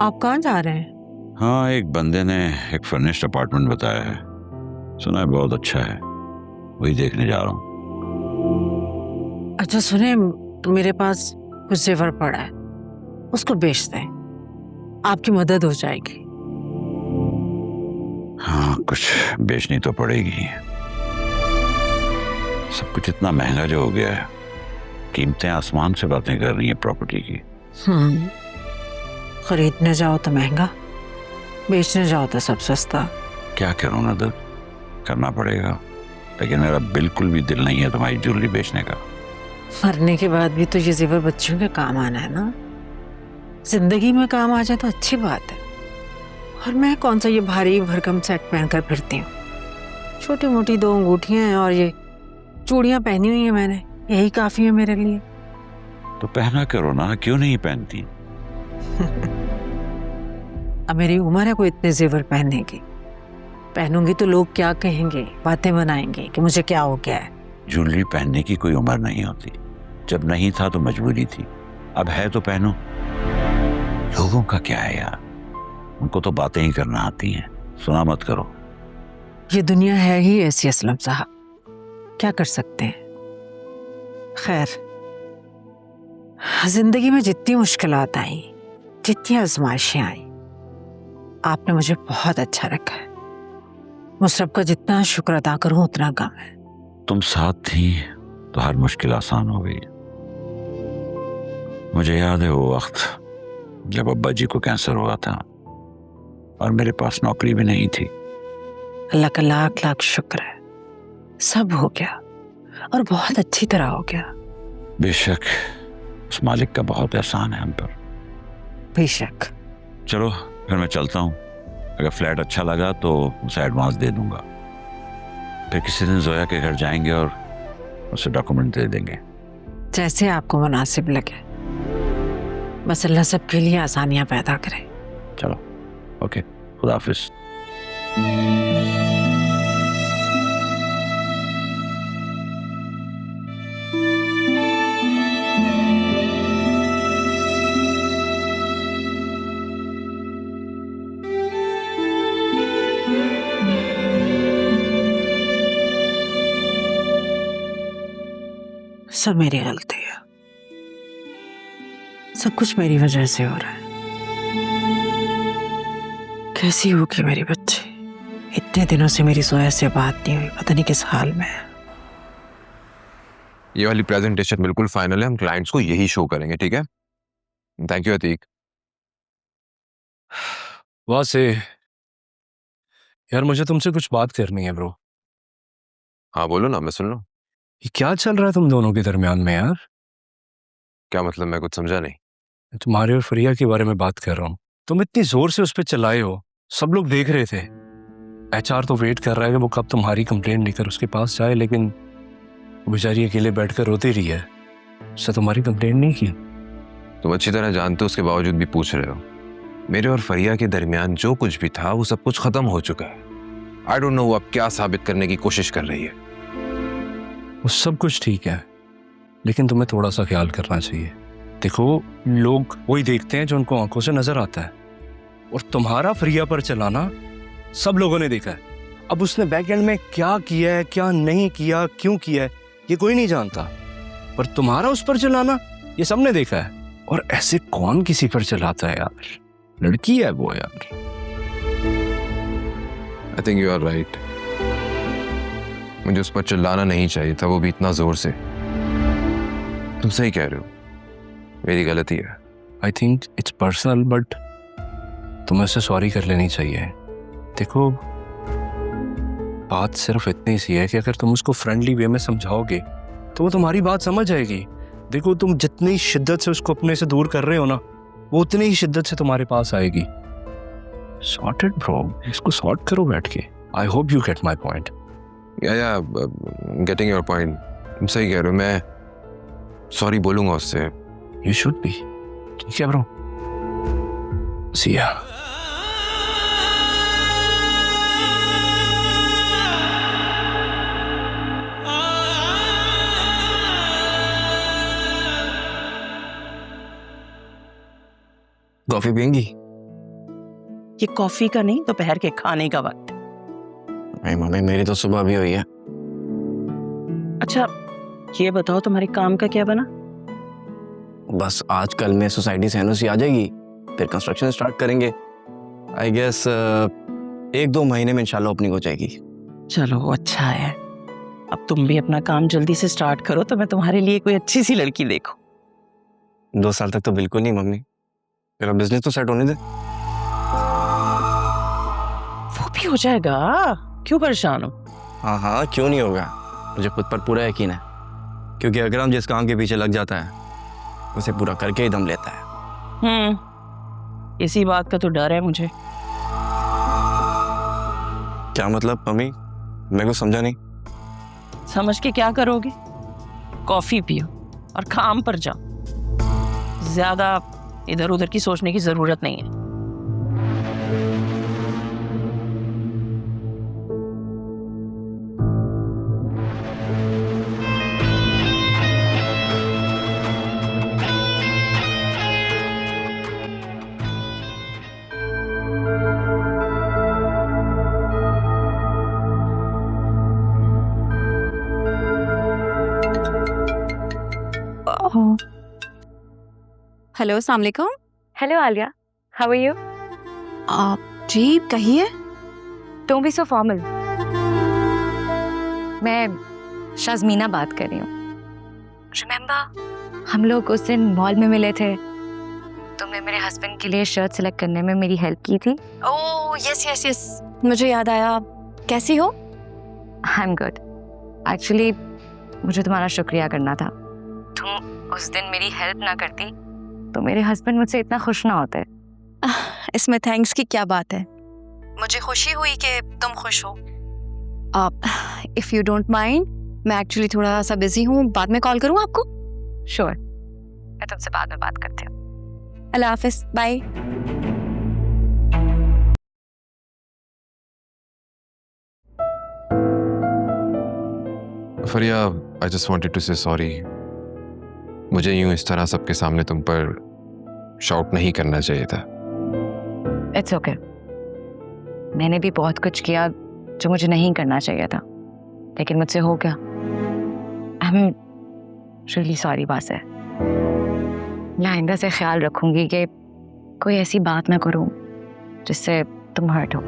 आप कहाँ जा रहे हैं? हाँ, एक बंदे ने एक फर्निश्ड अपार्टमेंट बताया है, सुना है बहुत अच्छा है, वही देखने जा रहा हूँ। अच्छा सुने, मेरे पास कुछ जेवर पड़ा है, उसको बेच दें, आपकी मदद हो जाएगी। हाँ, कुछ बेचनी तो पड़ेगी। सब कुछ इतना महंगा जो हो गया है, कीमतें आसमान से बातें कर रही हैं प्रॉपर्टी की। खरीदने जाओ तो महंगा, बेचने जाओ तो सब सस्ता। क्या करूँ नदर, करना पड़ेगा, लेकिन मेरा बिल्कुल भी दिल नहीं है तुम्हारी ज्वेलरी बेचने का। मरने के बाद भी तो ये जेवर बच्चों के काम आना है ना, जिंदगी में काम आ जाए तो अच्छी बात है। और मैं कौन सा ये भारी भरकम सेट पहनकर फिरती हूँ, छोटी मोटी 2 अंगूठियां हैं और ये चूड़ियां पहनी हुई है मैंने, यही काफी है मेरे लिए। तो पहना करो ना, क्यों नहीं पहनती? अब मेरी उम्र है कोई इतने जेवर पहनने की, पहनूंगी तो लोग क्या कहेंगे, बातें बनाएंगे कि मुझे क्या हो गया है। ज्वेलरी पहनने की कोई उम्र नहीं होती, जब नहीं था तो मजबूरी थी, अब है तो पहनो। लोगों का क्या है यार, उनको तो बातें ही करना आती हैं, सुना मत करो। ये दुनिया है ही ऐसी असलम साहब, क्या कर सकते हैं। खैर, जिंदगी में जितनी मुश्किलात आई, जितनी आजमाइशें आई, आपने मुझे बहुत अच्छा रखा है। मुझ का जितना शुक्र अदा करूं उतना कम है। तुम साथ थी तो हर मुश्किल आसान हो गई। मुझे याद है वो वक्त जब अब्बा जी को कैंसर हुआ था और मेरे पास नौकरी भी नहीं थी। अल्लाह का लाख लाख शुक्र है, सब हो गया और बहुत अच्छी तरह हो गया। बेशक, उस मालिक का बहुत एहसान है हम पर। बेशक। चलो फिर मैं चलता हूँ, अगर फ्लैट अच्छा लगा तो उसे एडवांस दे दूंगा, फिर किसी दिन जोया के घर जाएंगे और उसे डॉक्यूमेंट दे देंगे। जैसे आपको मुनासिब लगे, बस अल्लाह सबके लिए आसानियां पैदा करे। चलो, ओके, खुदा हाफिज। सब मेरी गलती है, सब कुछ मेरी वजह से हो रहा है। कैसी होगी मेरी बच्ची, इतने दिनों से मेरी जोया से बात नहीं हुई, पता नहीं किस हाल में है। ये वाली प्रेजेंटेशन बिल्कुल फाइनल है, हम क्लाइंट्स को यही शो करेंगे, ठीक है? Thank you Atiq. वाह से यार, मुझे तुमसे कुछ बात करनी है ब्रो। हाँ बोलो ना, मैं सुन रहा हूँ। ये क्या चल रहा है तुम दोनों के दरमियान में यार? क्या मतलब, मैं कुछ समझा नहीं। तुम्हारे और फरिया के बारे में बात कर रहा हूँ। तुम इतनी जोर से उस पर चिल्लाए हो, सब लोग देख रहे थे। एचआर तो वेट कर रहा है कि वो कब तुम्हारी कंप्लेंट लेकर उसके पास जाए, लेकिन वो बेचारी अकेले बैठकर रोती रही है। उससे तुम्हारी कंप्लेंट नहीं की। तुम अच्छी तरह जानते हो, उसके बावजूद भी पूछ रहे हो। मेरे और फरिया के दरमियान जो कुछ भी था वो सब कुछ खत्म हो चुका है। आई डोंट नो वो अब क्या साबित करने की कोशिश कर रही है। वो सब कुछ ठीक है, लेकिन तुम्हें थोड़ा सा ख्याल करना चाहिए। देखो, लोग वही देखते हैं जो उनको आंखों से नजर आता है, और तुम्हारा फरिया पर चलाना सब लोगों ने देखा है। अब उसने बैक एंड में क्या किया है, क्या नहीं किया, क्यों किया है, ये कोई नहीं जानता, पर तुम्हारा उस पर चलाना ये सबने देखा है। और ऐसे कौन किसी पर चलाता है यार, लड़की है वो यार। I think you are right, मुझे उस पर चिल्लाना नहीं चाहिए था, वो भी इतना जोर से। तुम सही कह रहे हो, मेरी गलती है। I think it's personal, but तुम्हें उससे सॉरी कर लेनी चाहिए। देखो, बात सिर्फ इतनी सी है कि अगर तुम उसको फ्रेंडली वे में समझाओगे तो वो तुम्हारी बात समझ जाएगी। देखो, तुम जितनी शिद्दत से उसको अपने से दूर कर रहे हो ना, वो उतनी ही शिद्दत से तुम्हारे पास आएगी। सॉर्टेड ब्रो, इसको सॉर्ट करो बैठ के। I hope you get my point. या गेटिंग योर पॉइंट, तुम सही कह रहे हो। मैं सॉरी बोलूंगा उससे। You should be. ठीक है ब्रो, सी या। कॉफी पियेंगी? ये कॉफी का नहीं, दोपहर के खाने का वक्त है। नहीं मम्मी, मेरी तो सुबह भी हुई है। अच्छा ये बताओ तुम्हारे काम का क्या बना? बस आज कल में सोसाइटी से एनओसी आ जाएगी, फिर कंस्ट्रक्शन स्टार्ट करेंगे। आई गेस 1-2 महीने में इंशाल्लाह ओपनिंग हो जाएगी। चलो अच्छा है, अब तुम भी अपना काम जल्दी से स्टार्ट करो तो मैं तुम्हारे लिए कोई अच्छी सी लड़की देखूं। 2 साल तक तो बिल्कुल नहीं मम्मी, मेरा बिजनेस तो सेट होने दे। वो भी हो जाएगा, क्यों परेशान हो? हाँ हाँ, क्यों नहीं होगा, मुझे खुद पर पूरा यकीन है। क्योंकि अगर हम जिस काम के पीछे लग जाता है उसे पूरा करके ही दम लेता है। इसी बात का तो डर है मुझे। क्या मतलब मम्मी, मेरे को समझा नहीं। समझ के क्या करोगे? कॉफी पियो और काम पर जाओ, ज्यादा इधर उधर की सोचने की जरूरत नहीं है। हेलो, अस्सलाम वालेकुम। Hello Aliya, how are you? जी कहिए। Don't be so formal. मैं शाज़मीना बात कर रही हूँ। रिमेंबर हम लोग उस दिन मॉल में मिले थे, तुमने मेरे हस्बैंड के लिए शर्ट सेलेक्ट करने में मेरी हेल्प की थी। ओह यस यस यस, मुझे याद आया। कैसी हो? I am good. एक्चुअली मुझे तुम्हारा शुक्रिया करना था। तुम उस दिन मेरी हेल्प ना करती तो मेरे हस्बैंड मुझसे इतना खुश ना होते। इसमें थैंक्स की क्या बात है, मुझे खुशी हुई कि तुम खुश हो। इफ़ यू डोंट माइंड, मैं एक्चुअली थोड़ा सा बिजी हूँ, बाद में कॉल करूँ आपको? श्योर, मैं तुमसे बाद में बात करती हूँ। अल्लाह हाफिज, bye. Fariya, I just wanted to say sorry. मुझे यूं इस तरह सबके सामने तुम पर शाउट नहीं करना चाहिए था। It's okay. मैंने भी बहुत कुछ किया जो मुझे नहीं करना चाहिए था, लेकिन मुझसे हो गया। आई एम रियली सॉरी बासे। मैं आइंदा से ख्याल रखूंगी कि कोई ऐसी बात ना करूं जिससे तुम हर्ट हो।